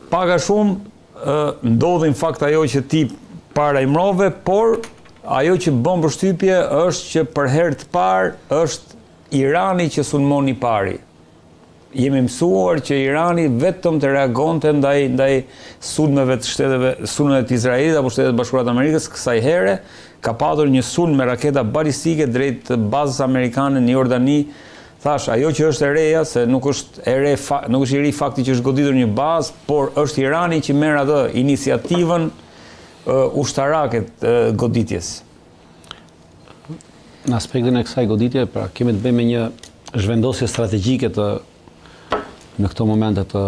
Pak a shumë ndodhin fakt ajo që ti parajmërove, por ajo që bën përshtypje është që për herë të parë është Irani që sulmon i pari. Jemi mësuar që Irani vetëm të reagonte ndaj sulmeve të shteteve, sulmeve të Izraelit apo Shtetet Bashkuara të Amerikës, kësaj here ka patur një sulm me raketa balistike drejt bazës amerikane në Jordani. Thash, ajo që është e reja, se nuk është i ri fakti që është goditur një bazë, por është Irani që merr atë iniciativën ushtarake të goditjes. Në aspektin e kësaj goditje, pra kemi të bëjmë me një zhvendosje strategjike në këto momente të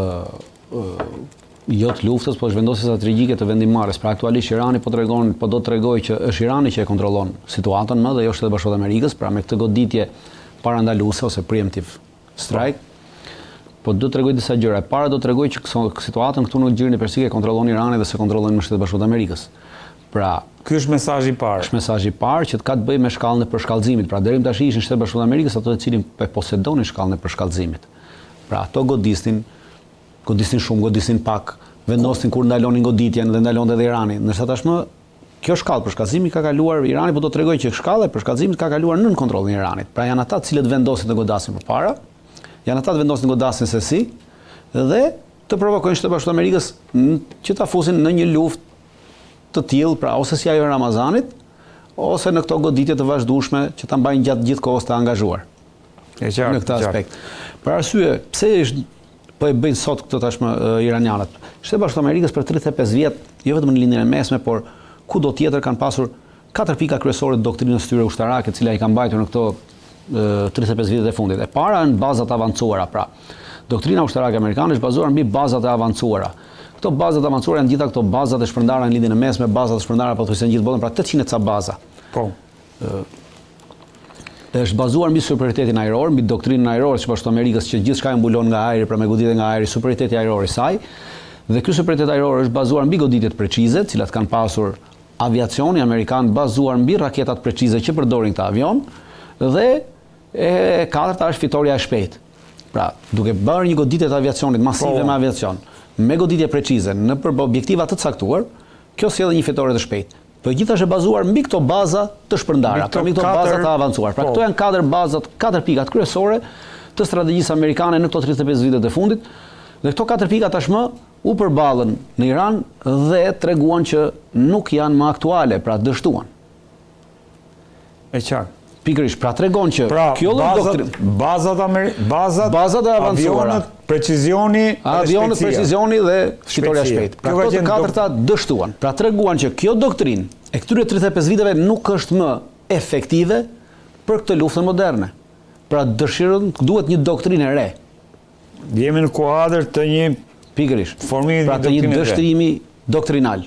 jo të luftës, po zhvendosje strategjike të vendimmarrjes. Pra aktualisht Irani po do të tregojë që është Irani që e kontrollon situatën më dhe jo Shtetet Bashkuara të Amerikës, pra me këtë goditje parandaluese ose preemptive strike. Po do të tregoj disa gjëra. Para do të tregoj që situatën këtu në Gjirin e Persike kontrollon Irani dhe se kontrollon në Shtetet Bashkuara të Amerikës. Pra, ky është mesazhi i parë. Është mesazhi i parë që ka të bëjë me shkallën e përshkallëzimit. Pra deri tash ishin Shtetet Bashkuara të Amerikës ato të cilin posedonin shkallën e përshkallëzimit. Pra ato godisnin shumë, godisnin pak, vendosnin kur ndalonin goditjen dhe ndalonte edhe Irani. Ndërsa tashmë kjo shkallë përshkallëzimi ka kaluar, Irani po do të tregojë që shkalla e përshkallëzimit ka kaluar nën kontrollin e Iranit. Pra janë ata të cilët vendosin të godasin përpara, janë ata të vendosin të godasin se si dhe të provokojnë Shtetet Bashkuara të Amerikës që ta fusin në një luftë të tillë, pra ose si ajo e Ramazanit, ose në këto goditje të vazhdueshme që ta mbajnë gjatë gjithë kohës të angazhuar. Në këtë aspekt. Për arsye, pse po e bëjnë sot këto tashmë iranianët? Shtetet Bashkuara të Amerikës për 35 vjet, jo vetëm në lindjen e mesme, por kudo tjetër kanë pasur 4 pika kryesore të doktrinës tyre ushtarake, të cilat i kanë mbajtur në këto 35 vjetet e fundit. E para janë bazat avancuara, pra. Doktrina ushtarake amerikane është bazuar mbi bazat e avancuara. Këto bazat avancuara janë gjitha këto bazat e shpërndara në lindjen e mesme, bazat e shpërndara pothuajse në gjithë botën, pra 800 ca baza. Po. Është bazuar mbi superiorin ajror, mbi doktrinën ajrore së Bashkuara të Amerikës që gjithçka e mbulon nga ajri, pra me goditje nga ajri, superioriteti ajror i saj. Dhe ky superioritet ajror është bazuar mbi goditjet precize, të cilat kanë pasur aviacioni amerikan bazuar mbi raketat precize që përdorin këtë avion, dhe e katërta është fitoria e shpejtë. Pra, duke bërë një goditje të aviacionit masive me aviacion, me goditje precize në për objektiva të caktuar, kjo sjell një fitore të shpejtë. Po gjithashtu është bazuar mbi këto baza të shpërndara, mbi këto baza të avancuar. Pra këto janë 4 bazat, 4 pikat kryesore të strategjisë amerikane në këto 35 vitet e fundit. Dhe këto 4 pika tashmë u përballën në Iran dhe treguan që nuk janë më aktuale, pra dështuan. E qartë. Pikërisht, pra tregon që kjo bazat e avancuara, avionët precizioni dhe fitoria shpejtë. Pra këto të katërta dështuan. Pra treguan që kjo doktrinë e këtyre 35 viteve nuk është më efektive për këtë luftën moderne. Pra duhet një doktrinë e re. Jemi në kuadër të një pikërisht, pra të një dështimi doktrinal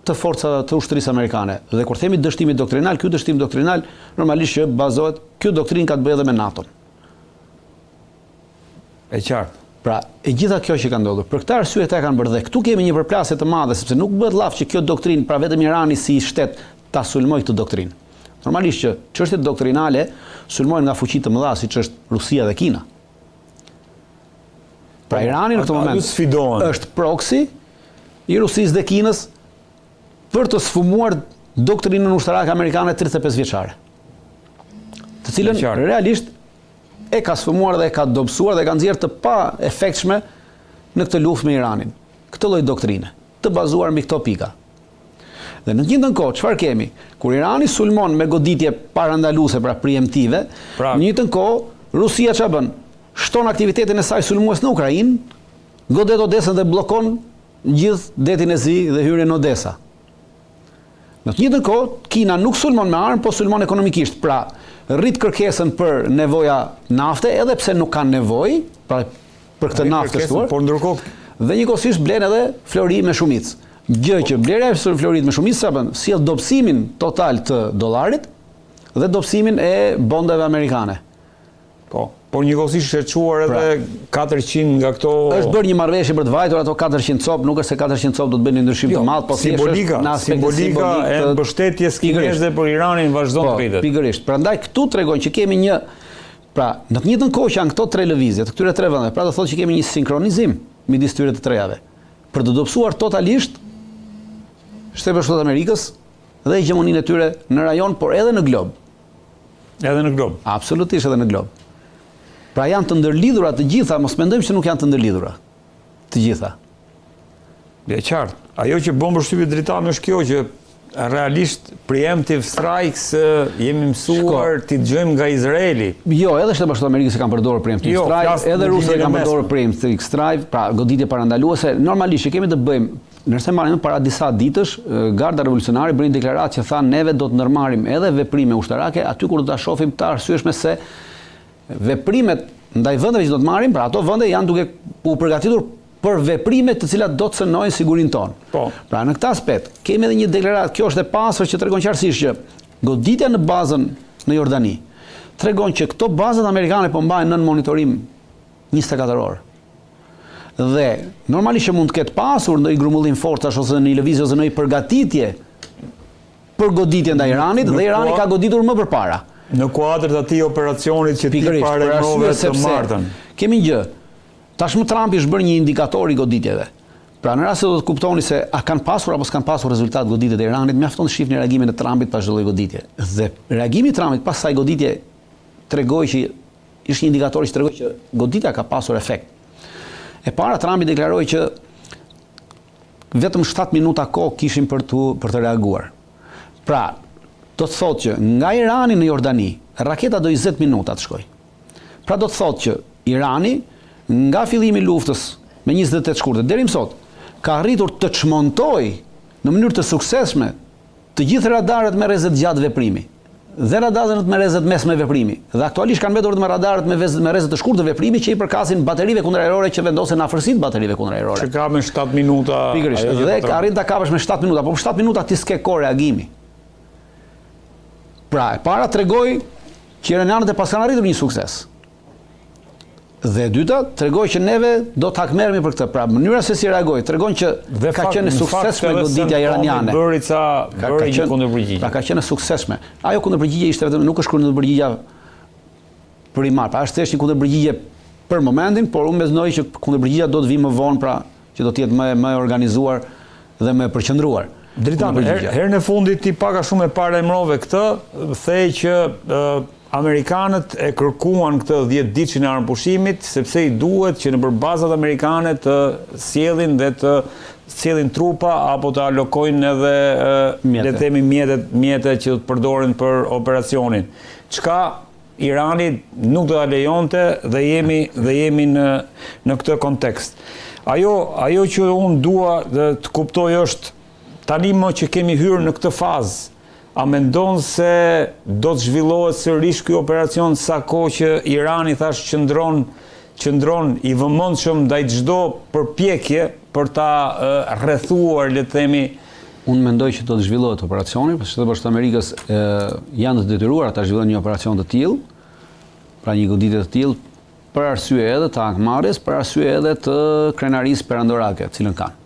të forcave të ushtrisë amerikane. Dhe kur themi dështimi doktrinal, ky dështim doktrinal normalisht që bazohet, kjo doktrinë ka të bëjë edhe me NATO. E qartë. Pra, e gjitha kjo që ka ndodhur, për këtë arsye ata kanë bërë dhe këtu kemi një përplasje të madhe, sepse nuk bëhet llaf që kjo doktrinë, pra vetëm Irani si shtet ta sulmojë këtë doktrinë. Normalisht që çështjet doktrinale sulmojnë nga fuqi të mëdha siç është Rusia dhe Kina. Pra Irani në këtë moment është proksi i Rusisë dhe Kinës për të sfumuar doktrinën ushtarake amerikane 35 vjeçare. Të cilën realisht e ka sfumuar dhe e ka dobësuar dhe ka nxjerrë të pa efektshme në këtë luftë me Iranin. Këtë lloj doktrine, të bazuar mbi këto pika. Dhe në të njëjtën kohë, çfarë kemi? Kur Irani sulmon me goditje parandaluese, pra preemptive, në të njëjtën kohë Rusia ç'a bën? Shton aktivitetin e saj sulmues në Ukrainë, godet Odesën dhe bllokon gjithë detin e zi dhe hyrjen në Odesa. Në të njëjtën kohë, Kina nuk sulmon me armë, po sulmon ekonomikisht. Pra, rrit kërkesën për nevoja nafte, edhe pse nuk kanë nevojë, pra për këtë naftë të shtuar. Por ndërkohë dhe njëkohësisht blen edhe flori me shumicë. Gjë që blerja e florit me shumicë sa bën, sjell dobësimin total të dollarit dhe dobësimin e bondeve amerikane. Por njëkohësisht është çuar edhe 400 nga këto. Është bërë një marrëveshje për të vajtur ato 400 copë, nuk është se 400 copë do të bëjnë një ndryshim të madh, po simbolika e mbështetjes kineze për Iranin vazhdon të rritet. Pikërisht. Prandaj këtu tregojnë që kemi një, pra në të njëjtën kohë që janë këto tre lëvizje të këtyre tre vendeve, pra do thotë që kemi një sinkronizim midis tyre të trejave. për të dobësuar totalisht Shtetet Bashkuara të Amerikës dhe hegemoninë e tyre në rajon, por edhe në glob. Edhe në glob. Absolutisht edhe në glob. Pra janë të ndërlidhura të gjitha, mos mendojmë se nuk janë të ndërlidhura. Të gjitha. Dhe qartë. Ajo që bën përshtypje Dritani është kjo që realisht preemptive strikes jemi mësuar t'i dëgjojmë nga Izraeli. Jo, edhe Shtetet Bashkuara të Amerikës e kanë përdorur preemptive strike, edhe rusët e kanë përdorur preemptive strike, pra goditje parandaluese. Normalisht që kemi të bëjmë, nëse marrim para disa ditësh, Garda Revolucionare bëri një deklaratë që thanë neve do të ndërmarrim edhe veprime ushtarake aty kur do ta shohim të arsyeshme se veprimet ndaj vendeve që do të marrim, pra ato vende janë duke u përgatitur për veprime të cilat do të cënojnë sigurinë tonë. Po. Pra në këtë aspekt kemi edhe një deklaratë, kjo është e pasur që tregon qartësisht që goditja në bazën në Jordani tregon që këto bazat amerikane po mbajnë nën monitorim 24 orë. Dhe normalisht që mund të ketë pasur ndonjë grumullim forcash ose në lëvizje ose në përgatitje për goditje ndaj Iranit dhe Irani ka goditur më përpara. Në kuadër të atij operacionit që ti paremërove të martën. Kemi një gjë. Tashmë Trumpi është bërë një indikator i goditjeve. Pra në rast se do të kuptoni se a kanë pasur apo s'kan pasur rezultat goditjet e Iranit, mjafton të shihni reagimin e Trumpit pas çdo lloji goditje. Dhe reagimi i Trumpit pas kësaj goditje tregoi që ishte një indikator që tregoi që goditja ka pasur efekt. E para Trumpi deklaroi që vetëm 7 minuta kohë kishin për të reaguar. Pra, do të thotë që nga Irani në Jordani, raketa do 20 minuta të shkojë. Pra do të thotë që Irani nga fillimi i luftës me 28 shkurtë deri më sot ka arritur të çmontoj në mënyrë të suksesshme të gjithë radarët me rrezet gjatë veprimi dhe radarët me rrezet mesme veprimi. Dhe aktualisht kanë mbetur me radarët me rrezet të shkurtë veprimi që i përkasin baterive kundërajrore që vendosen në afërsitë baterive kundërajrore. Që ka me 7 minuta. Pikërisht. Dhe arrin ta kapësh me 7 minuta, po për 7 minuta ti s'ke kohë reagimi. Pra, e para tregoi që iranianët e pas kanë arritur një sukses. Dhe e dyta, tregoj që neve do të hakmerremi për këtë. Pra, mënyra se si reagoi, tregon që ka qenë suksesshme goditja iraniane. Bëri një kundërpërgjigje. Pra, ka qenë suksesshme. Ajo kundërpërgjigje ishte vetëm nuk është kundërpërgjigja primar, pra është thjesht një kundërpërgjigje për momentin, por unë mendoj që kundërpërgjigja do të vijë më vonë, pra që do të jetë më organizuar dhe më përqendruar. Dritan, herën e fundit ti pak a shumë e paremërove këtë, thej që Amerikanët e kërkuan këtë 10 ditëshin e armëpushimit sepse i duhet që nëpër bazat amerikane të sjellin dhe të sjellin trupa apo të alokojnë edhe le të themi mjetet që të përdoren për operacionin. Çka Irani nuk do ta lejonte dhe jemi në këtë kontekst. Ajo që unë dua të kuptoj është tani më që kemi hyrë në këtë fazë, a mendon se do të zhvillohet sërish ky operacion sa kohë që Irani thash qëndron i vëmendshëm ndaj çdo përpjekje për ta rrethuar, le të themi. Unë mendoj që do të zhvillohet operacioni, por Shtetet Bashkuara të Amerikës janë të detyruara ta zhvillojnë një operacion të tillë, pra një goditje të tillë, për arsye edhe të ankmarrjes, për arsye edhe të krenarisë perandorake, cilën kanë.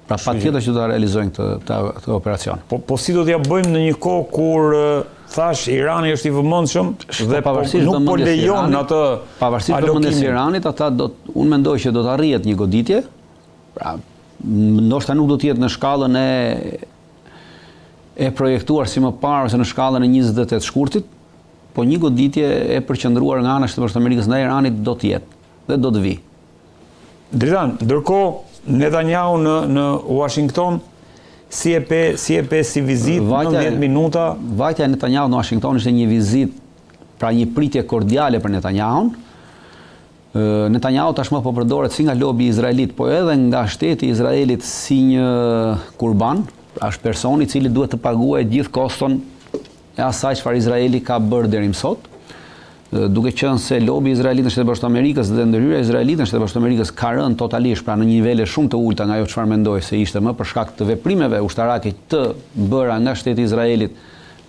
Pra patjetër që do ta realizojnë këtë operacion. Po si do t'ja bëjmë në një kohë kur thash Irani është i vëmendshëm dhe nuk po lejon atë pavarësisht vëmendjes së Iranit, unë mendoj që do të arrihet një goditje. Pra ndoshta nuk do të jetë në shkallën e projektuar si më parë ose në shkallën e 28 shkurtit, po një goditje e përqendruar nga ana e Shtetit Bashkuar të Amerikës ndaj Iranit do të jetë dhe do të vijë. Dritan, ndërkohë Netanyahu në Washington si vizitë 90 minuta. Vajtja e Netanyahu në Washington ishte një vizitë, pra një pritje kordiale për Netanyahun. Netanyahu tashmë po përdoret si nga lobi izraelit, po edhe nga shteti i Izraelit si një kurban, pra është personi i cili duhet të paguajë gjithë koston e asaj çfarë Izraeli ka bërë deri më sot. Duke qenë se lobi izraelit në Shtetet Bashkuara të Amerikës dhe ndërhyrja izraelite në Shtetet Bashkuara të Amerikës ka rënë totalisht, pra në një nivele shumë të ulta nga ajo çfarë mendoj se ishte më për shkak të veprimeve ushtarake të bëra nga shteti i Izraelit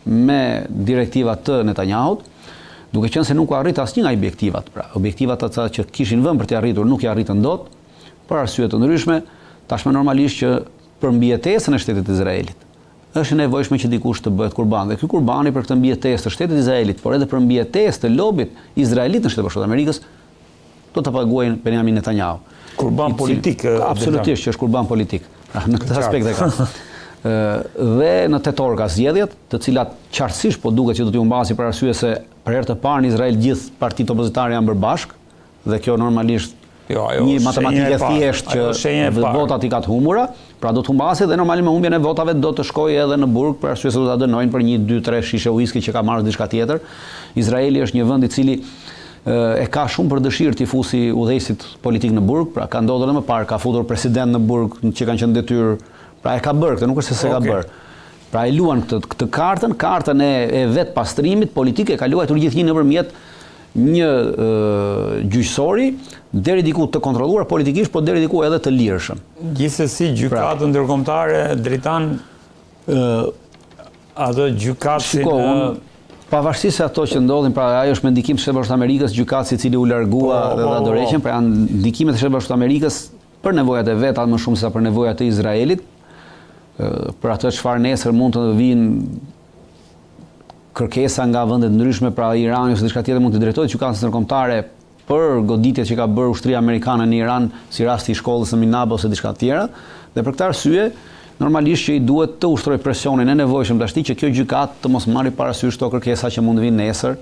me direktiva të Netanyahut, duke qenë se nuk u arrit asnjë nga objektivat. Pra, objektivat ata që kishin vënë për të arritur nuk i arritën dot, për arsye të ndryshme, tashmë normalisht që për mbijetesën e shtetit të Izraelit është e nevojshme që dikush të bëhet kurban. Dhe ky kurbani për këtë mbijetesë të shtetit të Izraelit, por edhe për mbijetesë të lobit izraelit në Shtetet Bashkuara të Amerikës, do ta paguajnë Benjamin Netanyahu. Kurban politik. Absolutisht që është kurban politik. Pra, në këtë aspekt e ka. Dhe në tetor ka zgjedhjet, të cilat qartësisht po duket që do t'ju mbasi për arsye se për herë të parë në Izrael gjithë partitë opozitare janë bërë bashkë, dhe kjo normalisht një matematikë thjesht që votat i ka të humbura, pra do të humbaset dhe normalisht me humbjen e votave do të shkojë edhe në burg për arsye se do ta dënojnë për 1, 2, 3 shishe whisky që ka marrë diçka tjetër. Izraeli është një vend i cili e ka shumë për dëshirë t'i fusi udhëheqësit politik në burg, pra ka ndodhur edhe më parë, ka futur president në burg që kanë qenë detyrë, pra e ka bërë këtë, nuk është se ka bërë. Pra e luan këtë kartën e vet pastrimit politik e ka luajtur gjithnjë nëpërmjet një gjyqësori deri diku të kontrolluar politikisht, po deri diku edhe të lirshëm. Gjithsesi gjykatë ndërkombëtare Dritan ato gjykatin pavarësisht se ato që ndodhin, pra ajo është me ndikim të Shtetit Bashkuar të Amerikës, gjykatësi i cili u largua dhe dha dorëheqjen, pra janë ndikimet e Shtetit Bashkuar të Amerikës për nevojat e veta më shumë se për nevojat e Izraelit, për atë çfarë nesër mund të vinë kërkesa nga vende të ndryshme, pra Irani ose diçka tjetër mund të drejtohet gjykatës ndërkombëtare për goditjet që ka bërë ushtria amerikane në Iran, si rasti i shkollës në Minab ose diçka tjera, dhe për këtë arsye normalisht që i duhet të ushtroj presionin e nevojshëm dashti që kjo gjykatë të mos marrë parasysh këto kërkesa që mund të vinë nesër.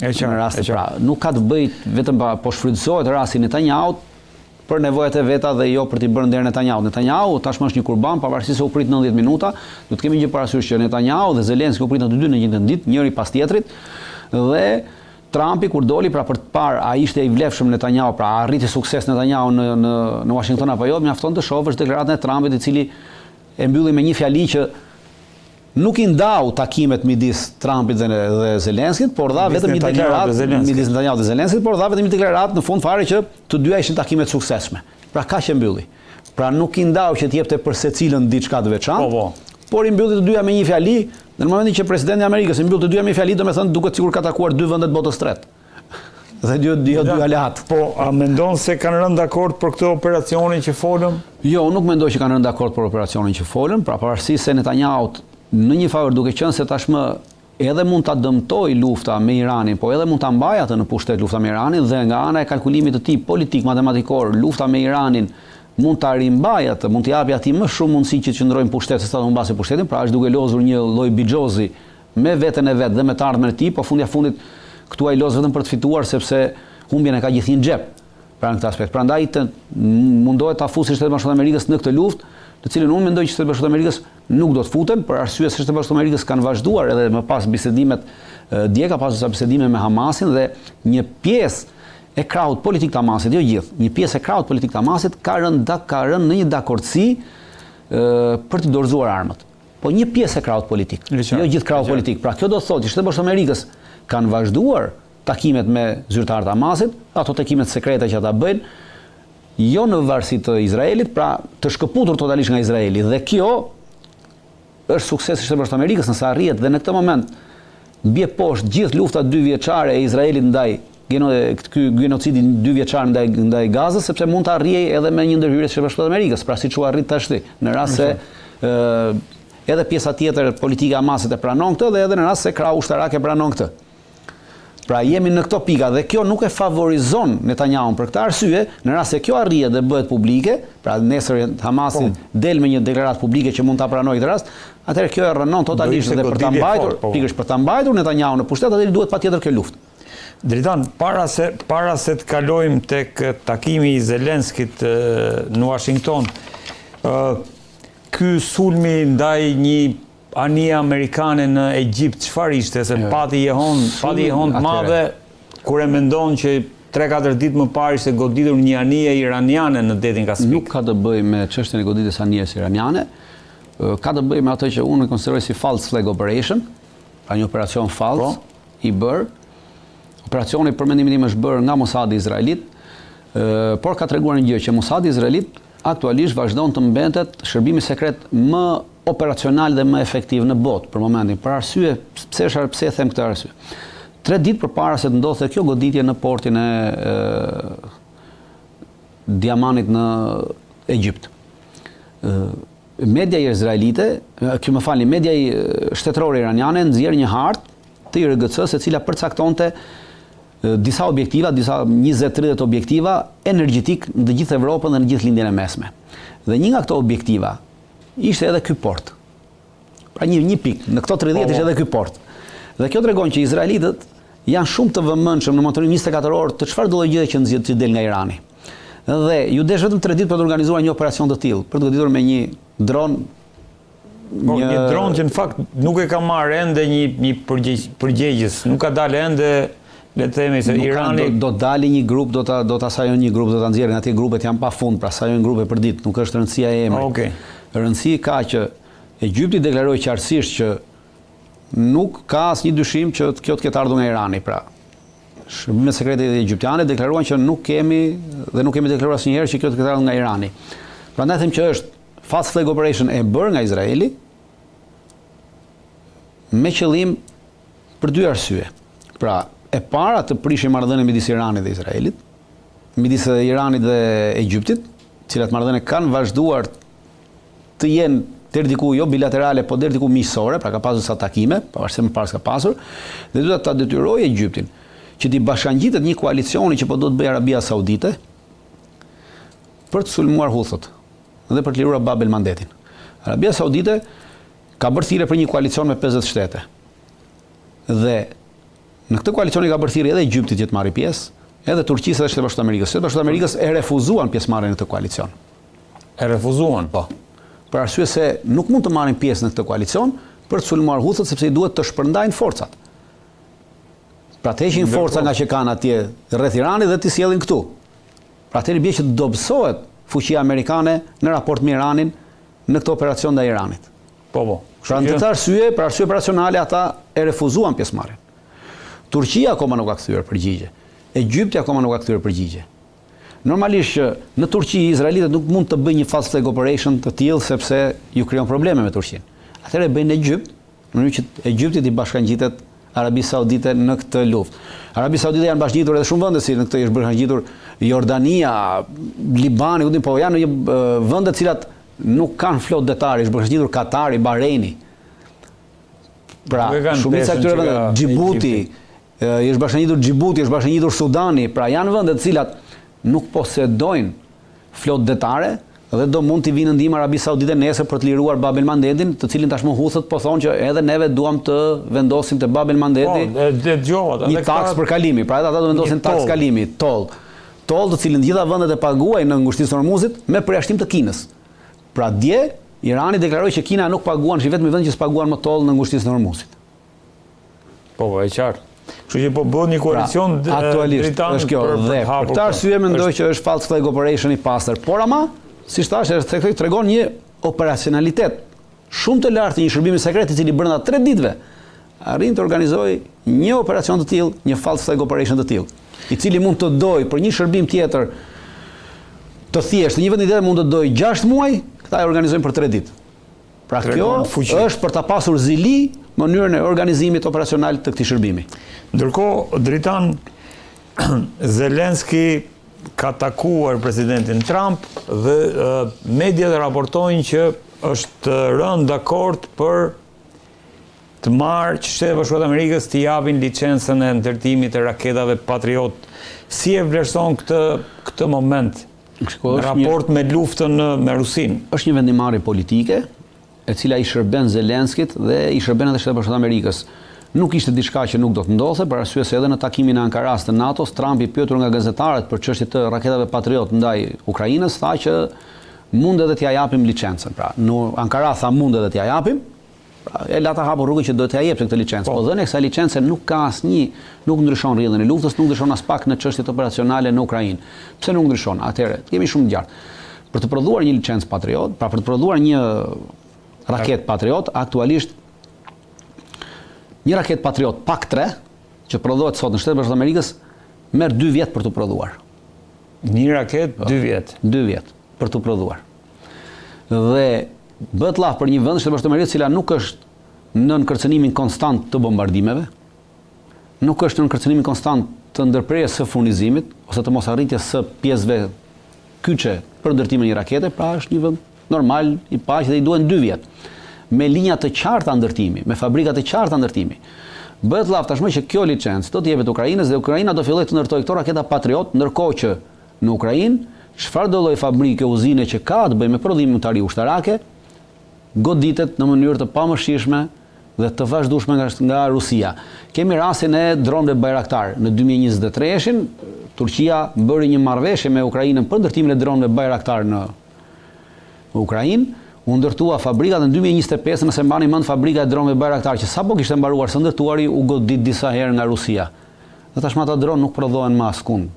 Në rast pra, nuk ka të bëjë vetëm po shfrytëzohet rasti Netanyahu për nevojat e veta dhe jo për t'i bërë nder Netanyahu. Netanyahu tashmë është një kurban, pavarësisht se u prit 90 minuta, do të kemi një parasysh që Netanyahu dhe Zelenski u pritën të dy në një ditë, njëri pas tjetrit, dhe Trumpi kur doli pra për të parë a ishte i vlefshëm Netanyahu, pra arriti sukses Netanyahu në Washington apo jo, mjafton të shohësh deklaratën e Trumpit i cili e mbylli me një fjali që nuk i ndau takimet midis Trumpit dhe Zelenskit, por dha vetëm një deklaratë midis Netanyahu dhe Zelenskit, por dha vetëm një deklaratë në fund fare që të dyja ishin takime të suksesshme. Pra kaq e mbylli. Pra nuk i ndau që të jepte për secilën diçka të veçantë. Por i mbylli të dyja me një fjali, dhe në momentin që presidenti i Amerikës i mbyll të dyja me fjali, domethënë duket sikur ka takuar dy vende të botës tretë. Dhe dy aleat. Po, a mendon se kanë rënë dakord për këtë operacionin që folëm? Jo, nuk mendoj që kanë rënë dakord për operacionin që folëm, pra pavarësisht se Netanyahu në një favor duke qenë se tashmë edhe mund ta dëmtoj lufta me Iranin, po edhe mund ta mbajë atë në pushtet lufta me Iranin, dhe nga ana e kalkulimit të tij politik matematikor, lufta me Iranin mund ta rimbajë atë, mund t'i japi atij më shumë mundësi që të qëndrojnë pushtet se sa të humbasë pushtetin, pra është duke lozur një lloj bixhozi me veten e vet dhe me të ardhmen e tij, po fundja fundit këtu ai loz vetëm për të fituar sepse humbjen e ka gjithë një xhep. Pra në këtë aspekt. Prandaj mundohet ta fusë Shtetet Bashkuara të Amerikës në këtë luftë, të cilën unë mendoj që Shtetet Bashkuara të Amerikës nuk do të futen, për arsye se Shtetet Bashkuara të Amerikës kanë vazhduar edhe më pas bisedimet dje ka pasur bisedime me Hamasin dhe një pjesë e krahut politik të Hamasit, jo gjithë, një pjesë e krahut politik të Hamasit ka rënë në një dakordsi për të dorëzuar armët. Po një pjesë e krahut politik, jo gjithë krahut politik. Pra kjo do të thotë që Shtetet Bashkuara të Amerikës kanë vazhduar takimet me zyrtarët e Hamasit, ato takimet sekrete që ata bëjnë, jo në varësi të Izraelit, pra të shkëputur totalisht nga Izraeli. Dhe kjo është sukses i Shtetit Bashkuar të Amerikës nëse arrihet dhe në këtë moment bie poshtë gjithë lufta 2 vjeçare e Izraelit ndaj genocidi 2 vjeçar ndaj Gazës, sepse mund të arrijë edhe me një ndërhyrje të Shtetit Bashkuar të Amerikës, pra siç u arrit tashti, në rast se edhe pjesa tjetër politike e Hamasit e pranon këtë dhe edhe në rast se krahu ushtarak e pranon këtë. Pra jemi në këto pika dhe kjo nuk e favorizon Netanyahu për këtë arsye, në rast se kjo arrihet dhe bëhet publike, pra nesër Hamasi del me një deklaratë publike që mund ta pranojë këtë rast, atëherë kjo e rënon totalisht dhe për ta mbajtur, pikërisht për ta mbajtur Netanyahu në pushtet, atëherë duhet patjetër kjo luftë. Dritan, para se të kalojmë tek takimi i Zelenskit në Washington, ky sulmi ndaj një anije amerikane në Egjipt, çfarë ishte? Se pati jehon të madhe, kur e mendon që 3-4 ditë më parë ishte goditur një anije iraniane në detin Kaspik. Nuk ka të bëjë me çështjen e goditjes anijes iraniane, ka të bëjë me atë që unë e konsideroj si false flag operation, pra një operacion fals i bërë. Operacioni për mendimin tim është bërë nga Mossadi izraelit, por ka treguar një gjë që Mossadi izraelit aktualisht vazhdon të mbetet shërbimi sekret më operacional dhe më efektiv në botë për momentin. Për arsye, pse e them këtë arsye? 3 ditë përpara se të ndodhte kjo goditje në portin e Diamanit në Egjipt. Media izraelite, media shtetërore iraniane nxjerr një hartë të IRGC-s e cila përcaktonte disa objektiva, disa 20-30 objektiva energjetik në të gjithë Evropën dhe në gjithë lindjen e mesme. Dhe një nga këto objektiva ishte edhe ky port. Pra një pikë, në këto 30 ishte edhe ky port. Dhe kjo tregon që izraelitët janë shumë të vëmendshëm në monitorim 24 orë të çfarë do lloj gjëje që nxjerr që del nga Irani. Dhe ju desh vetëm 3 ditë për të organizuar një operacion të tillë, për të goditur me një dron. Një dron që në fakt nuk e ka marrë ende një përgjegjës, nuk ka dalë ende, le të themi se Irani do të dalë një grup, do ta sajojnë një grup, do ta nxjerrin, atje grupet janë pafund, pra sajojnë grupe për ditë, nuk është rëndësia e emrit. Okej. Rëndësia ka që Egjipti deklaroi qartësisht që nuk ka asnjë dyshim që kjo të ketë ardhur nga Irani, pra. Shërbimet sekrete egjiptiane deklaruan që nuk kemi deklaruar asnjëherë që kjo të ketë ardhur nga Irani. Prandaj them që është fast flag operation e bërë nga Izraeli me qëllim për 2 arsye. Pra, e para të prishë marrëdhënie midis Iranit dhe Izraelit, midis Iranit dhe Egjiptit, të cilat marrëdhënie kanë vazhduar të jenë deri diku jo bilaterale, po deri diku miqësore, pra ka pasur sa takime, pavarësisht se më parë s'ka pasur, dhe duhet ta detyrojë Egjiptin që t'i bashkangjitet një koalicioni që po do të bëjë Arabia Saudite për të sulmuar Huthët dhe për të liruar Bab el Mandetin. Arabia Saudite ka bërë thirrje për një koalicion me 50 shtete. Dhe në këtë koalicion i ka bërë thirrje edhe Egjiptit që të marrë pjesë, edhe Turqisë dhe Shtetet Bashkuara të Amerikës. Shtetet Bashkuara të Amerikës e refuzuan pjesëmarrjen në këtë koalicion. e refuzuan. Po. Për arsye se nuk mund të marrin pjesë në këtë koalicion për të sulmuar Huthët sepse i duhet të shpërndajnë forcat. Pra të heqin forca nga që kanë atje rreth Iranit dhe t'i sjellin këtu. Pra atëherë bie që të dobësohet fuqia amerikane në raport me Iranin në këtë operacion ndaj Iranit. Po. Pra në këtë arsye, për arsye operacionale ata e refuzuan pjesëmarrjen. Turqia akoma nuk ka kthyer përgjigje. Egjipti akoma nuk ka kthyer përgjigje. Normalisht që në Turqi izraelitët nuk mund të bëjnë një fast flag operation të tillë sepse ju krijon probleme me Turqinë. Atëherë bëjnë në Egjipt, në mënyrë që Egjipti i bashkangjitet Arabisë Saudite në këtë luftë. Arabia Saudite janë bashkangjitur edhe shumë vende si në këtë është bashkangjitur Jordania, Libani, po janë në vende të cilat nuk kanë flotë detare, është bashkangjitur Katari, Bahreini. Pra, shumica këtyre vende, Djibouti, është bashkangjitur Djibouti, është bashkangjitur Sudani, pra janë vende të cilat nuk posedojnë flotë detare dhe do mund t'i vinë ndihmë Arabisë Saudite nesër për të liruar Bab el Mandetin, të cilin tashmë Huthët po thonë që edhe neve duam të vendosim te Bab el Mandeti një taks për kalimi, pra ata do vendosin taks kalimi, toll, të cilin gjitha vendet e paguajnë në ngushtinë e Hormuzit me përjashtim të Kinës. Pra dje Irani deklaroi që Kina nuk paguan, është vetëm vend që s'paguan më toll në ngushtinë e Hormuzit. Po, e qartë. Kështu që po bëhet një koalicion aktualisht është kjo dhe për këtë arsye mendoj që është fast flag operation i pastër. Por ama, siç thash, tregon një operacionalitet shumë të lartë, një shërbim sekret i cili brenda 3 ditëve arrin të organizojë një operacion të tillë, një fast flag operation të tillë, i cili mund të dojë për një shërbim tjetër të thjeshtë, një vend tjetër mund të dojë 6 muaj, këta e organizojnë për 3 ditë. Pra kjo është për ta pasur zili mënyrën e organizimit operacional të këtij shërbimi. Ndërkohë, Dritan, Zelenski ka takuar presidentin Trump dhe mediat raportojnë që është rënë dakord për të marrë që Shtetet Bashkuara të Amerikës të japin licencën e ndërtimit të raketave Patriot. Si e vlerëson këtë moment në raport me luftën me Rusinë? Është një vendimarrje politike e cila i shërben Zelenskit dhe i shërben edhe Shtetet Bashkuara të Amerikës. Nuk ishte diçka që nuk do të ndodhte, për arsye se edhe në takimin e Ankaras të NATO-s, Trump i pyetur nga gazetarët për çështjet të raketave Patriot ndaj Ukrainës, tha që mund edhe t'ja japim licencën. Pra, në Ankara tha mund edhe t'ja japim. Pra, e lata hapur rrugën që do t'ja jepte këtë licencë. Po dhënia e kësaj licence nuk ka nuk ndryshon rrjedhën e luftës, nuk ndryshon as pak në çështjet operacionale në Ukrainë. Pse nuk ndryshon? Atëherë, kemi shumë gjatë. Për të prodhuar një licencë Patriot, pra për të prodhuar një raket Patriot, aktualisht një raket Patriot Pak 3, që prodhohet sot në Shtetet Bashkuara të Amerikës, merr 2 vjet për të prodhuar. Një raket 2 vjet. 2 vjet për të prodhuar. Dhe bëhet llaf për një vend Shtetet Bashkuara të Amerikës, cila nuk është në kërcënimin konstant të bombardimeve, nuk është në kërcënimin konstant të ndërprerjes së furnizimit ose të mosarritjes së pjesëve kyçe për ndërtimin e një rakete, pra është një vend normal i paqë dhe i duhen 2 vjet. Me linja të qarta ndërtimi, me fabrika të qarta ndërtimi. Bëhet llaf tashmë që kjo licencë do të jepet Ukrainës dhe Ukraina do fillojë të ndërtojë këto raketa Patriot, ndërkohë që në Ukrainë çfarë do lloj fabrike, uzine që ka të bëjë me prodhimin tari ushtarake, goditet në mënyrë të pamëshirshme dhe të vazhdueshme nga Rusia. Kemi rastin e dronëve Bayraktar. Në 2023-shin, Turqia bëri një marrëveshje me Ukrainën për ndërtimin e dronëve Bayraktar në Ukrainë. U ndërtua fabrika dhe në 2025, nëse mbani mend, fabrika e dronëve Bayraktar që sapo kishte mbaruar së ndërtuari u godit disa herë nga Rusia. Dhe tashmë ata dronë nuk prodhohen më askund.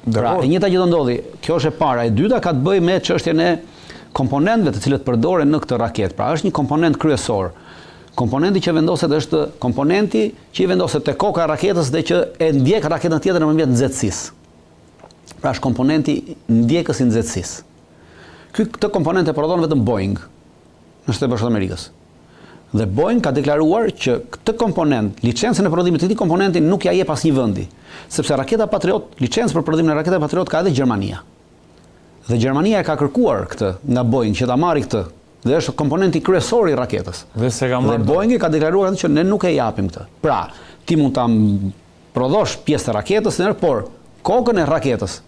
Pra, e njëjta gjë do ndodhi. Kjo është e para. E dyta ka të bëjë me çështjen e komponentëve të cilët përdoren në këtë raketë. Pra, është një komponent kryesor. Komponenti që vendoset është komponenti që i vendoset te koka e raketës dhe që e ndjek raketën tjetër nëpërmjet nxehtësisë. Pra, është komponenti ndjekës i nxehtësisë. Këtë komponent e prodhon vetëm Boeing në Shtetet Bashkuara të Amerikës. Dhe Boeing ka deklaruar që këtë komponent, licencën e prodhimit të këtij komponenti nuk ja jep asnjë vendi, sepse raketa Patriot, licencë për prodhimin e raketave Patriot ka edhe Gjermania. Dhe Gjermania e ka kërkuar këtë nga Boeing që ta marrë këtë, dhe është komponenti kryesor i raketës. Dhe Boeing ka deklaruar që ne nuk e japim këtë. Pra, ti mund ta prodhosh pjesë të raketës, por kokën e raketës,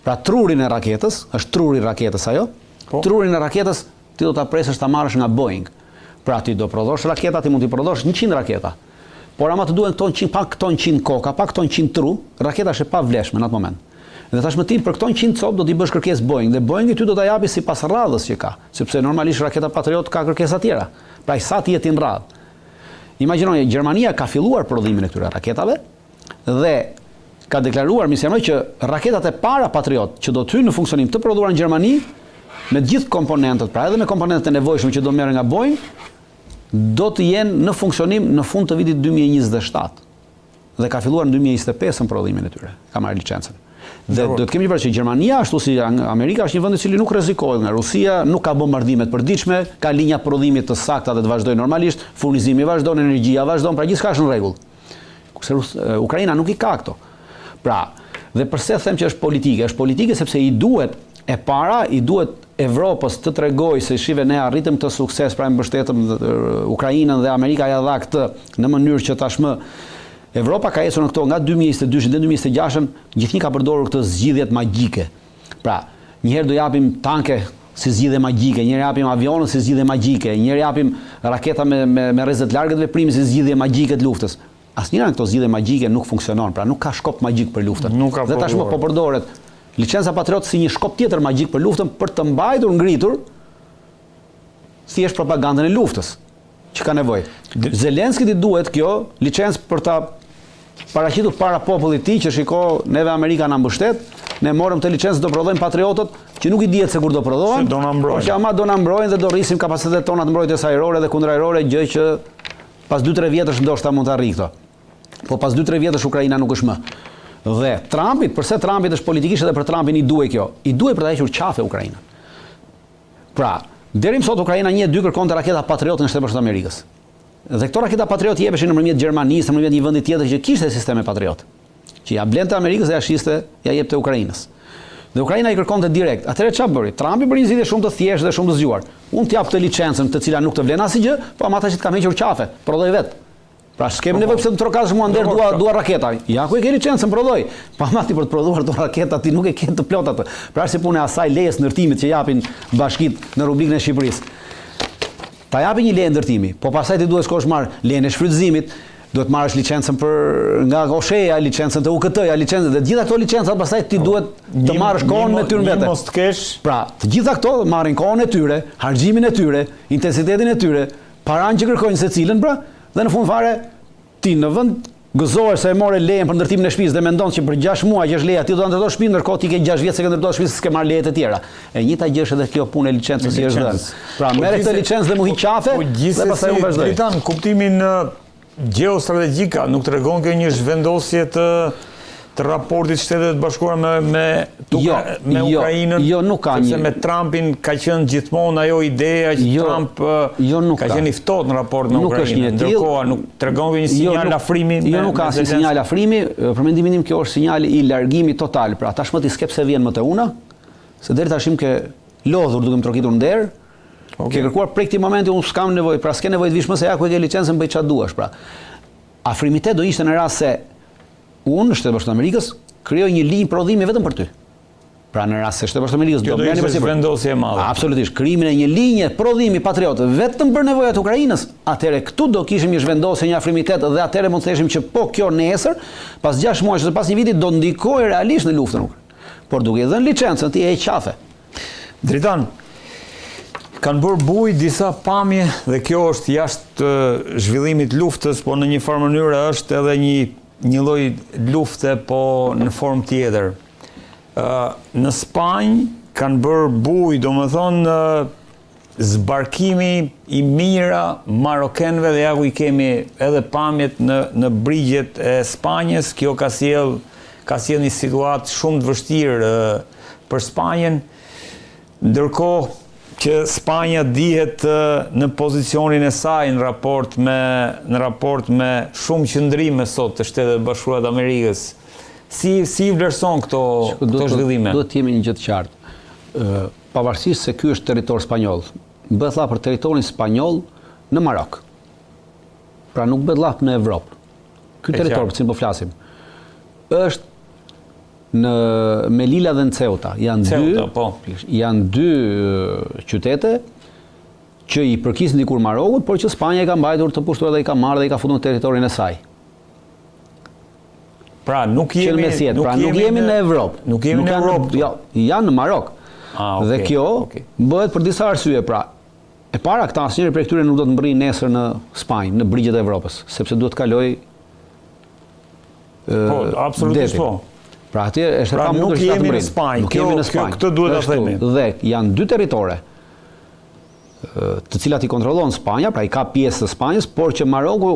pra trurin e raketës, është truri i raketës ajo. Trurin e raketës ti do ta presësh ta marrësh nga Boeing. Pra ti do prodhosh raketa, ti mund t'i prodhosh 100 raketa. Por ama të duhen pak këto 100 koka, pak këto 100 tru, raketa është e pavlefshme në atë moment. Dhe tashmë ti për këto 100 copë do t'i bësh kërkesë Boeing dhe Boeing ty do ta japi sipas radhës që ka, sepse normalisht raketa Patriot ka kërkesa tjera. Pra sa ti jetin radhë. Imagjinoni, Gjermania ka filluar prodhimin e këtyre raketave dhe ka deklaruar misionoj që raketat e para Patriot që do të hyjnë në funksionim të prodhuara në Gjermani me gjithë komponentët, pra edhe me komponentët e nevojshme që do merren nga Boeing, do të jenë në funksionim në fund të vitit 2027. Dhe ka filluar në 2025 në prodhimin e tyre. Ka marrë licencën. Dhe do të kemi parasysh që Gjermania ashtu si Amerika është një vend i cili nuk rrezikohet nga Rusia, nuk ka bombardime të përditshme, ka linja prodhimi të sakta dhe të vazhdojnë normalisht, furnizimi vazhdon, energjia vazhdon, pra gjithçka është në rregull. Kurse Ukraina nuk i ka këto. Pra, dhe pse them që është politike sepse i duhet e para, i duhet Evropës të tregojë se shive ne arritëm të sukses, pra mbështetëm Ukrainën dhe Amerika ja dha këtë në mënyrë që tashmë Evropa ka ecur në këto nga 2022 dhe 2026, gjithnjë ka përdorur këtë zgjidhjet magjike. Pra, njëherë do japim tanke si zgjidhje magjike, njëherë japim avionët si zgjidhje magjike, njëherë japim raketa me rrezet largë të veprimi si zgjidhje magjike të luftës. Asnjëra nga këto zgjidhje magjike nuk funksionon, pra nuk ka shkop magjik për luftën. Dhe tashmë po përdoret licenca Patriot si një shkop tjetër magjik për luftën për të mbajtur ngritur thjesht propagandën e luftës që ka nevojë. Zelenskit i duhet kjo licencë për ta paraqitur para popullit të tij që shiko, neve Amerika na mbështet, ne morëm të licencë do prodhojmë patriotët që nuk i dihet se kur do prodhohen, por që ama do na mbrojnë dhe do rrisim kapacitetet tona të mbrojtjes ajrore dhe kundërajrore, gjë që pas 2-3 vjetësh ndoshta mund të arrijë këto. Po pas 2-3 vjetësh Ukraina nuk është më. Dhe Trumpit, përse Trumpit është politikisht edhe për Trumpin i duhet kjo? I duhet për ta hequr qafe Ukrainën. Pra, deri më sot Ukraina 1-2 kërkonte raketa Patriot në Shtetet Bashkuara të Amerikës. Dhe këto raketa Patriot jepeshin nëpërmjet Gjermanisë, nëpërmjet një vendi tjetër që kishte sisteme Patriot, që ja blente Amerikës dhe ja shiste, ja jepte Ukrainës. Dhe Ukraina i kërkonte direkt. Atëherë çfarë bëri? Trumpi bëri një zgjidhje shumë të thjeshtë dhe shumë të zgjuar. Unë t'jap këtë licencën, të cila nuk të vlen asgjë, po ama ata që të kam hequr qafe, prodhoj vet. Pra s'kem nevojë pse të trokash mua nder dua raketa. Ja ku e ke licencën prodhoj. Pa mati për të prodhuar do raketa ti nuk e ke të plot atë. Pra si punë asaj lejes ndërtimit që japin bashkitë në rubrikën e Shqipërisë. Ta japi një leje ndërtimi, po pastaj ti duhet shkosh marr lejen e shfrytëzimit, duhet marrësh licencën nga OSHE-ja, licencën të UKT-ja, licencën dhe gjitha këto licenca pastaj ti duhet të marrësh kohën me tyre vetë. Mos të kesh. Pra, të gjitha këto marrin kohën e tyre, harxhimin e tyre, intensitetin e tyre, paranë që kërkojnë secilën, pra, dhe në fund fare ti në vend gëzohesh se e morë lejen për ndërtimin e shtëpisë dhe mendon që për 6 muaj që është leja ti do ta ndërtosh shtëpinë, ndërkohë ti ke 6 vjet se ke ndërtuar shtëpisë s'ke marrë lejet e tjera. E njëjta gjë është edhe kjo punë e licencës që është dhënë. Pra merr këtë licencë dhe mu hiq qafe dhe pastaj u vazhdoi. Në kuptimin gjeostrategjik nuk tregon kjo një zhvendosje të raportit Shtetet Bashkuara me Ukrainën? Jo, nuk ka sepse me Trumpin ka qenë gjithmonë ajo ideja që Trump ka qenë i ftohtë në raport me Ukrainën. Ndërkohë nuk tregon një sinjal afrimi? Jo, nuk ka si sinjal afrimi. Për mendimin tim kjo është sinjali i largimit total. Pra tashmë ti skep se vjen më te una, se deri tashim ke lodhur duke më trokitur nder. Ke kërkuar prej këtij momenti unë s'kam nevojë, pra s'ke nevojë të vish më se ja ku e ke licencën bëj çfarë duash, pra. Afrimitet do ishte në rast se unë në Shtetet Bashkuara të Amerikës krijoj një linjë prodhimi vetëm për ty. Pra në rast se Shtetet Bashkuara të Amerikës do bëni për vendosje e madhe. Absolutisht, krijimin e një linje prodhimi patriotë vetëm për nevojat e Ukrainës. Atëherë këtu do kishim një zhvendosje, një afrimitet dhe atëherë mund të theshim që po kjo nesër, pas 6 muajsh ose pas një viti do ndikojë realisht në luftën. Por duke i dhënë licencën ti e qafe. Dritan, kanë bërë buj disa pamje dhe kjo është jashtë zhvillimit luftës, po në një farë mënyrë është edhe një lloj lufte, po në formë tjetër. Në Spanjë kanë bërë buj, domethënë zbarkimi i mira marokenëve dhe ja ku i kemi edhe pamjet në brigjet e Spanjës. Kjo ka sjell një situatë shumë të vështirë për Spanjën, ndërkohë që Spanja dihet në pozicionin e saj në raport me shumë qëndrime sot të Shtetet Bashkuara të Amerikës. Si vlerëson këto zhvillime? Duhet të jemi një gjë të qartë. Pavarësisht se ky është territor spanjoll, bëhet lla për territorin spanjoll në Marok. Pra nuk bëhet lla në Evropë. Ky territor për cilin po flasim është në Melilla dhe në Ceuta. Janë dy qytete që i përkisin dikur Marokut, por që Spanja i ka mbajtur të pushtuar dhe i ka marrë dhe i ka futur në territorin e saj. Pra nuk jemi në Evropë. Nuk jemi në Evropë. Jo, janë në Marok. Dhe kjo bëhet për disa arsye, pra. E para këta asnjëri prej këtyre nuk do të mbërrijë nesër në Spanjë, në brigjet e Evropës, sepse duhet të kaloj absolutisht po. Pra atje është pa mundur që ta mbërrijë. Nuk jemi në Spanjë. Këtë duhet ta themi. Dhe janë dy territore të cilat i kontrollon Spanja, pra i ka pjesë të Spanjës, por që Maroku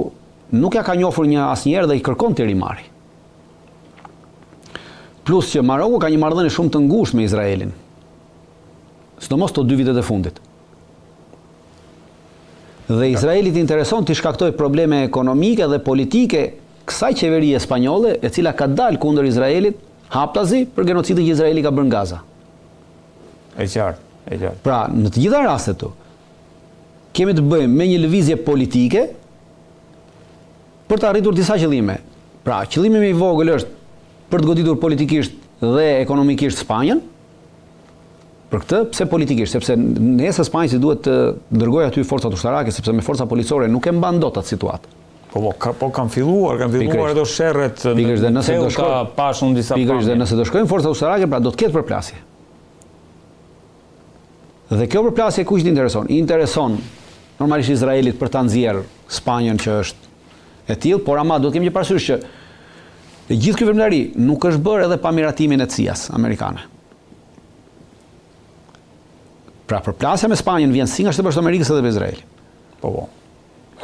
nuk ja ka njohur asnjëherë dhe i kërkon të rimarrë. Plus që Maroku ka një marrëdhënie shumë të ngushtë me Izraelin. Sidomos të 2 vitet e fundit. Dhe Izraelit intereson të shkaktojë probleme ekonomike dhe politike kësaj qeverie spanjolle, e cila ka dalë kundër Izraelit haptazi për genocidin që Izraeli ka bërë në Gaza. E qartë. Pra, në të gjitha rastet tu, kemi të bëjmë me një lëvizje politike për të arritur disa qëllime. Pra, qëllimi më i vogël është për të goditur politikisht dhe ekonomikisht Spanjën. Për këtë, pse politikisht? Sepse nesër Spanjë duhet të dërgojë aty forcat ushtarake, sepse me forca policore nuk e mban dot atë situatë. Po kanë filluar ato sherret në Ceuta, pashun disa pamje. Pikërisht, dhe nëse do shkojnë forca ushtarake, pra do të ketë përplasje. Dhe kjo përplasje kush i intereson? I intereson normalisht Izraelit për ta nxjerrë Spanjën që është e tillë, por ama do të kemi një parasysh që e gjithë ky veprimtari nuk është bërë edhe pa miratimin e CIA-s amerikane. Pra përplasja me Spanjën vjen si nga Shtetet Bashkuara të Amerikës edhe me Izraelin. Po.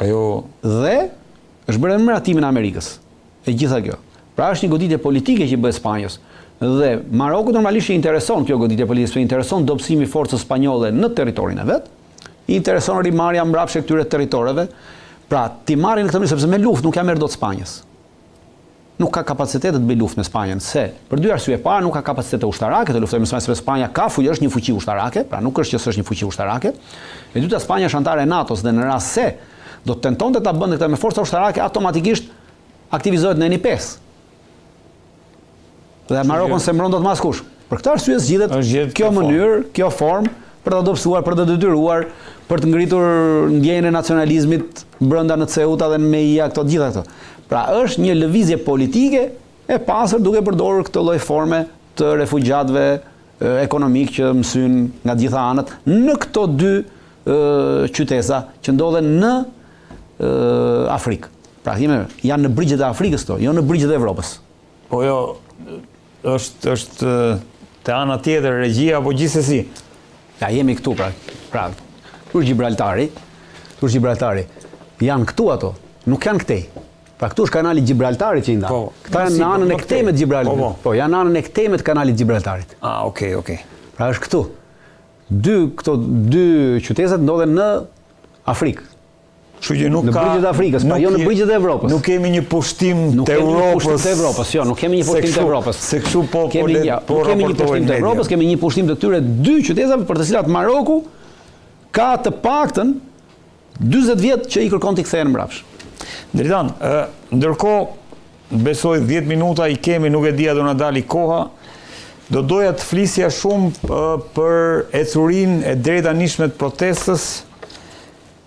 Ajo dhe është bërë me miratimin e Amerikës. E gjitha kjo. Pra është një goditje politike që bëhet Spanjës. Dhe Maroku normalisht i intereson kjo goditje politike, i intereson dobësimi i forcës spanjolle në territorin e vet, i intereson rimarrja mbrapsht e këtyre territoreve. Pra ti marrin në këtë mënyrë sepse me luftë nuk ja merr dot Spanjës. Nuk ka kapacitete të bëj luftë me Spanjën, se për dy arsye. Para nuk ka kapacitete ushtarake të luftojë me Spanjën, sepse Spanja është një fuqi ushtarake, pra nuk është që s'është një fuqi ushtarake. E dyta, Spanja është antare e NATO-s dhe në rast se do të tentonte ta bënte këtë me forca ushtarake, automatikisht aktivizohet në NI5. Dhe Marokun se mbron dot më askush. Për këtë arsye zgjidhet kjo mënyrë, kjo formë për ta dobësuar, për të detyruar, për të ngritur ndjenjën e nacionalizmit brenda në Ceuta dhe në Melilla, këto gjitha këto. Pra është një lëvizje politike e pasur duke përdorur këtë lloj forme të refugjatëve ekonomik që mësyn nga gjitha anët në këto dy qytesa që ndodhen në Afrikë. Pra janë në brigjet e Afrikës këto, jo në brigjet e Evropës. Po jo, është te ana tjetër regjia, po gjithsesi. Ja jemi këtu pra kur Gibraltari janë këtu ato, nuk janë këtej. Pra këtu është kanali Gibraltarit që i ndan. Këta janë në anën e këtejme të Gibraltarit. Po, janë në anën e këtejme të kanalit Gibraltarit. Okej. Pra është këtu. Këto dy qytetet ndodhen në Afrikë. Në brigjet e Afrikës, pra jo në brigjet e Evropës. Nuk kemi një pushtim të Evropës. Jo, nuk kemi një pushtim të Evropës. Se kështu po kemi një pushtim të Evropës, kemi një pushtim të këtyre dy qyteteve për të cilat Maroku ka të paktën 40 vjet që i kërkon t'i kthehen mbrapsh. Dritan, ndërkohë, besoj 10 minuta i kemi, nuk e dia do na dali koha, do doja të flisja shumë për ecurinë e drejtanishme të protestës,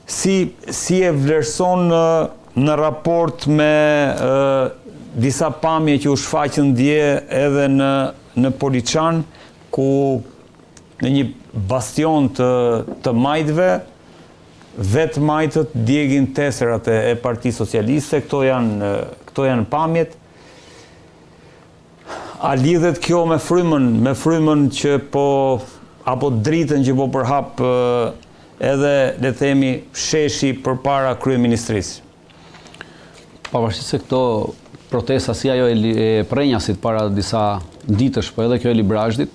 si e vlerëson në raport me disa pamje që u shfaqën dje edhe në Poliçan, ku në një bastion të majtëve, vetë majtët djegin teserat e Partisë Socialiste, këto janë pamjet. A lidhet kjo me frymën që apo dritën që po përhap edhe, le themi, sheshi përpara kryeministrisë? Pavarësisht se këto protesta si ajo e Prenjasit para disa ditësh, po edhe kjo e Librazhdit,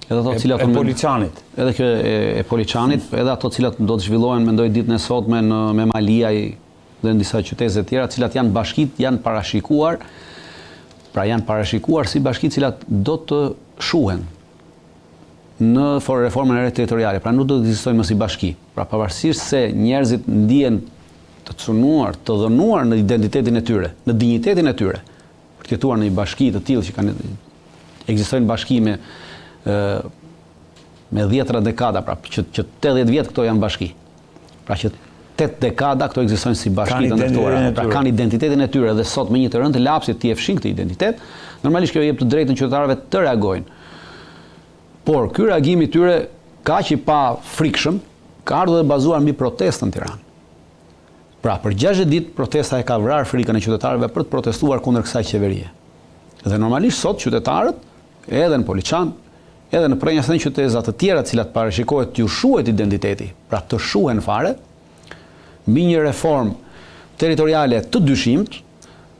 edhe ato cilat Poliçanit. Edhe kjo e Poliçanit, edhe ato cilat do të zhvillohen mendoj ditën e sotme me Maliaj dhe në disa qytete të tjera, cilat janë bashkitë, janë parashikuar. Pra janë parashikuar si bashkitë cilat do të shuhen në reformën e re territoriale, pra nuk do të ekzistojnë më si bashki. Pra pavarësisht se njerëzit ndihen të çunuar, të dhënuar në identitetin e tyre, në dinjitetin e tyre, për të jetuar në një bashki të tillë që kanë ekzistojnë bashki me 10 dekada, pra që 80 vjet këto janë bashki. Pra që 8 dekada këto ekzistojnë si bashki të ndërtuara. Pra kanë identitetin e tyre dhe sot me një të rënd të lapsit t'i e fshin këtë identitet, normalisht kjo jep të drejtën qytetarëve të reagojnë. Por ky reagim i tyre kaq i pa frikshëm ka ardhur dhe bazuar mbi protestën në Tiranë. Pra për 60 ditë protesta e ka vrarë frikën e qytetarëve për të protestuar kundër kësaj qeverie. Dhe normalisht sot qytetarët, edhe në Poliçan, edhe në Prenjas dhe në qytete të tjera të cilat parashikohet t'ju shuhet identiteti, pra të shuhen fare, mbi një reformë territoriale të dyshimt,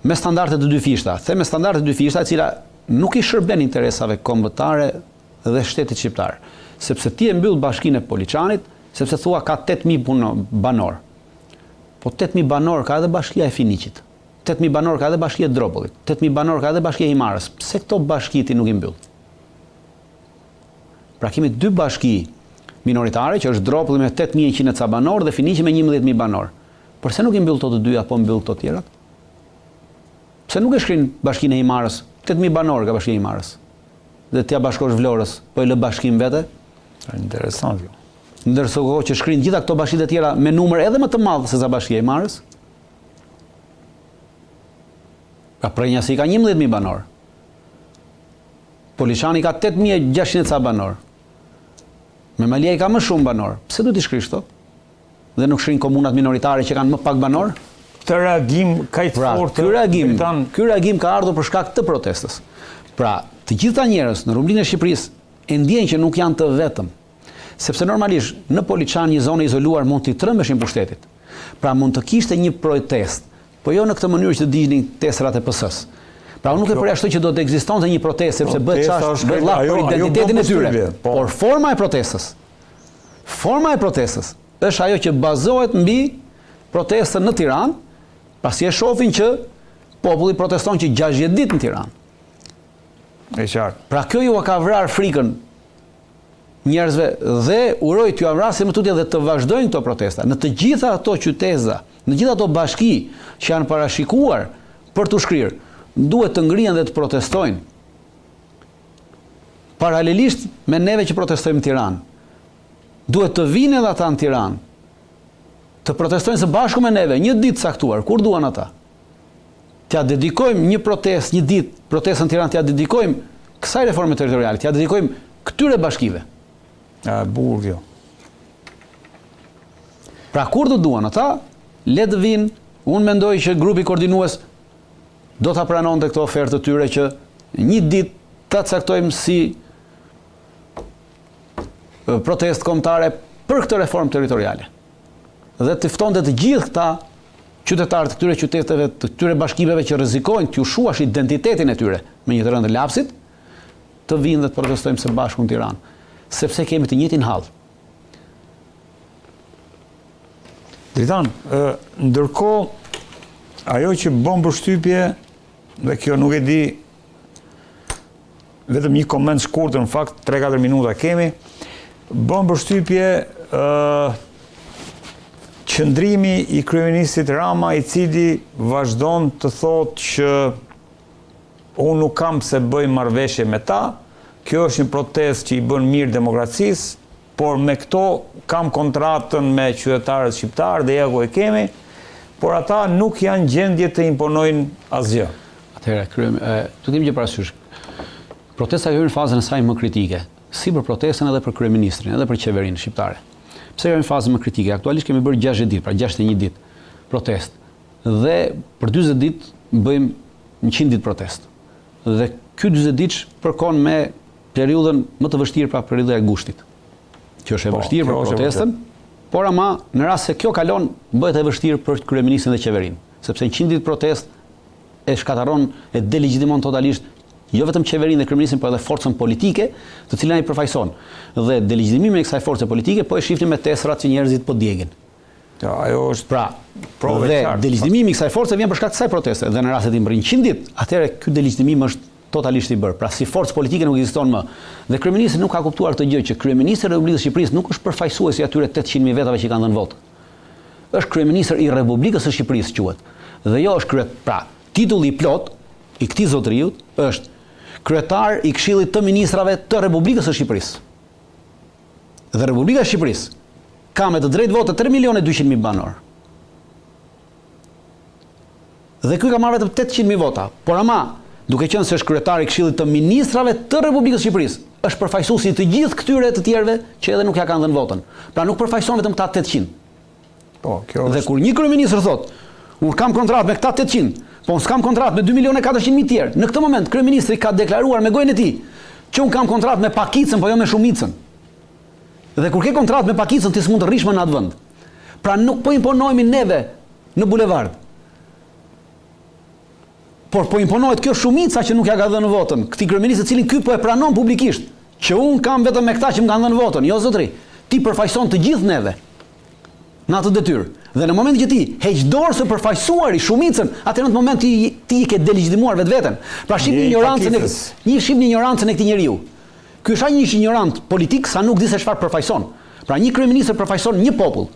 me standarde të dyfishta. The me standarde të dyfishta, e cila nuk i shërben interesave kombëtare dhe shtetit shqiptar. Sepse ti e mbyll bashkinë e Poliçanit, sepse thua ka 8.000 banor. Po 8.000 banor ka edhe bashkia e Finiqit. 8.000 banor ka edhe bashkia e Dropollit. 8.000 banor ka edhe bashkia e Himarës. Pse këto bashki ti nuk i mbyll? Pra kemi 2 bashki minoritare, që është Dropolli me 8.100 ca banor dhe Finiqi me 11.000 banor. Përse nuk i mbyll këto të dyja, po mbyll këto tjerat? Pse nuk e shkrin bashkinë e Himarës? 8.000 banor ka bashkia e Himarës. Dhe t'ja bashkosh Vlorës, po e lë bashkim vete? Interesant jo. Ndërsa kohë që shkrin gjitha këto bashkitë e tjera me numër edhe më të madh se sa bashkia e Himarës. Pra Prenjasi ka 11.000 banor. Poliçani ka 8.600 ca banor. Me Maliaj ka më shumë banor. Pse do t'i shkrish këto? Dhe nuk shkrin komunat minoritare që kanë më pak banor? Këtë reagim ka i të fortë. Ky reagim ka ardhur për shkak të protestës. Pra, të gjitha njerëz në rumblinë e Shqipërisë e ndjejnë që nuk janë të vetëm. Sepse normalisht në Poliçan një zonë izoluar mund t'i trembeshin pushtetit. Pra mund të kishte një protest, po jo në këtë mënyrë që të dignin tesrat e PS-s. Pra unë nuk e përjashtoj që do të ekzistonte një protestë sepse bëhet çast për identitetin e tyre. Por forma e protestës është ajo që bazohet mbi protestën në Tiranë, pasi e shohin që populli proteston që 60 ditë në Tiranë. E qartë. Pra kjo ju ka vrarë frikën njerëzve dhe uroj t'ju avrasin më tutje dhe të vazhdojnë këto protesta. Në të gjitha ato qyteza, në gjitha ato bashki që janë parashikuar për t'u shkrirë, duhet të ngrihen dhe të protestojnë. Paralelisht me neve që protestojmë në Tiranë. Duhet të vinë edhe ata në Tiranë, të protestojnë së bashku me neve, një ditë saktuar, kur duan ata. T'ja dedikojmë një protestë, një ditë, protestën në Tiranë t'ja dedikojmë kësaj reforme territoriale, t'ja dedikojmë këtyre bashkive. Burgjo. Pra kur do duan ata, le të vinë, unë mendoj që grupi koordinues do ta pranonte këto ofertë të tyre që një ditë ta caktojmë si protestë kombëtare për këtë reformë territoriale. Dhe të ftonte të gjithë këta qytetarë të këtyre qyteteve, të këtyre bashkimeve që rrezikojnë t'ju shuash identitetin e tyre me një të rëndë lapsit, të vinë dhe të protestojmë së bashku në Tiranë, sepse kemi të njëjtin hall. Dritan, ndërkohë, ajo që bën përshtypje, dhe kjo nuk e di, vetëm një koment shkurtër, në fakt, 3-4 minuta kemi, bën përshtypje qëndrimi i kryeministit Rama, i cili vazhdon të thotë që unë nuk kam se bëj marrëveshje me ta, kjo është një protestë që i bën mirë demokracisë, por me këto kam kontratën me qytetarët shqiptarë dhe ja ku e kemi, por ata nuk janë gjendje të imponojnë asgjë. Atëherë, të kemi gjë parasysh. Protesta hyn në fazën e saj më kritike, si për protestën edhe për kryeministrin, edhe për qeverinë shqiptare. Pse hyn në fazën më kritike? Aktualisht kemi bërë 60 ditë, pra 61 ditë protestë. Dhe për 40 ditë bëjmë 100 ditë protestë. Dhe ky 40 ditë përkon me periudhën më të vështirë, pra periudha e gushtit. Që është e vështirë për protestën, por ama në rast se kjo kalon, bëhet e vështirë për kryeministrin dhe qeverinë, sepse 100 ditë protestë e shkataron, e delegjitimon totalisht jo vetëm qeverinë dhe kryeministrin, por edhe forcën politike, të cilën ai përfaqëson. Dhe delegjitimimin e kësaj force politike po e shihni me tesrat që njerëzit po djegin. Ja, ajo është pra, dhe delegjitimimi i kësaj force vjen për shkak të kësaj proteste. Dhe në rast se ti mbërrin 100 ditë, atëherë ky delegjitimim është totalisht i bërë. Pra si forcë politike nuk ekziston më. Dhe kryeministri nuk ka kuptuar këtë gjë, që kryeministri i Republikës së Shqipërisë nuk është përfaqësuesi atyre 800.000 vetave që kanë dhënë votë. Është kryeministër i Republikës së Shqipërisë quhet. Dhe jo është pra, titulli i plot i këtij zotëriu është kryetar i Këshillit të Ministrave të Republikës së Shqipërisë. Dhe Republika e Shqipërisë ka me të drejtë vote 3.200.000 banor. Dhe ky ka marrë vetëm 800.000 vota, por ama duke qenë se është kryetari i Këshillit të Ministrave të Republikës së Shqipërisë, është përfaqësuesi të gjithë këtyre të tjerëve që edhe nuk ja kanë dhënë votën. Pra nuk përfaqëson vetëm këta 800. Po, kjo është. Dhe kur një kryeministër thotë, unë kam kontratë me këta 800, po unë s'kam kontratë me 2.400.000 tjerë, në këtë moment kryeministri ka deklaruar me gojën e tij që unë kam kontratë me pakicën, po jo me shumicën. Dhe kur ke kontratë me pakicën, ti s'mund të rrish më në atë vend. Pra nuk po imponohemi neve në bulevard. Por po imponohet kjo shumica që nuk ja ka dhënë votën, këtij kryeministri, cilin ky po e pranon publikisht, që unë kam vetëm me këta që më kanë dhënë votën. Jo zotëri, ti përfaqëson të gjithë neve në atë detyrë. Dhe në momentin që ti heq dorë së përfaqësuari shumicën, atë në atë moment ti i ke delegitimuar vetveten. Pra shihni ignorancën e këtij njeriu. Ky është aq një ignorant politik sa nuk di se çfarë përfaqëson. Pra një kryeministër përfaqëson një popull.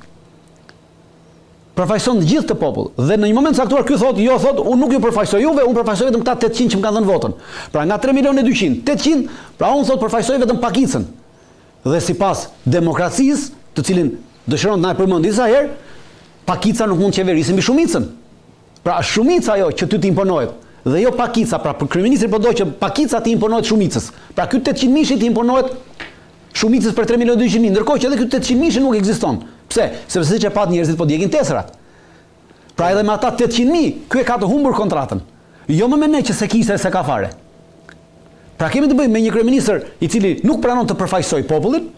Përfaqëson të gjithë të popull. Dhe në një moment caktuar ky thotë, jo thotë, unë nuk ju përfaqësoj juve, unë përfaqësoj vetëm këta 800 që më kanë dhënë votën. Pra nga 3.200.000, 800, pra unë thotë përfaqësoj vetëm pakicën. Dhe sipas demokracisë, të cilin dëshiron të na përmend disa herë, pakica nuk mund të qeverisë mbi shumicën. Pra shumica ajo që ty të imponohet, dhe jo pakica, pra për kryeministri po do që pakica të imponohet shumicës. Pra ky 800 mishi të imponohet shumicës për 3.200.000, ndërkohë që edhe ky 800 mishi nuk ekziston. Pse? Sepse siç e pat njerëzit po djegin tesrat. Pra edhe me ata 800.000, ky e ka të humbur kontratën. Jo më me ne që se kishte se ka fare. Pra kemi të bëjmë me një kryeministër i cili nuk pranon të përfaqësoj popullin,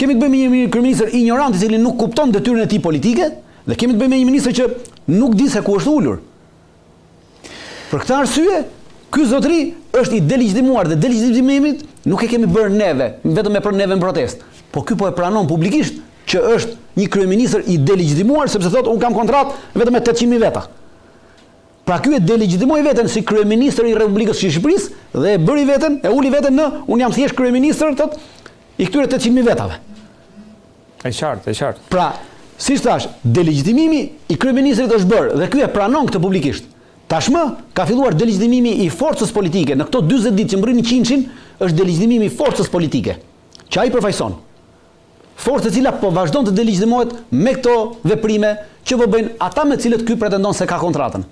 kemi të bëjmë me një kryeministër ignorant i cili nuk kupton detyrën e tij politike, dhe kemi të bëjmë me një ministër që nuk di se ku është ulur. Për këtë arsye, ky zotëri është i delegitimuar dhe delegjitimimi nuk e kemi bërë neve, vetëm e për neve në protestë. Po ky po e pranon publikisht që është një kryeministër i delegitimuar sepse thotë unë kam kontratë vetëm me 800.000 veta. Pra ky e delegjitimoi veten si kryeministër i Republikës së Shqipërisë dhe e bëri veten, e uli veten në unë jam thjesht kryeministër thotë i këtyre 800.000 vetave. E qartë, e qartë. Pra, siç thash, delegjitimimi i kryeministrit është bërë dhe ky e pranon këtë publikisht. Tashmë ka filluar delegjitimimi i forcës politike. Në këto 40 ditë që mbrin 100-shin, është delegjitimimi i forcës politike, që ai përfaqëson. Forcë e cila po vazhdon të delegitimohet me këto veprime që po bëjnë ata me cilët ky pretendon se ka kontratën.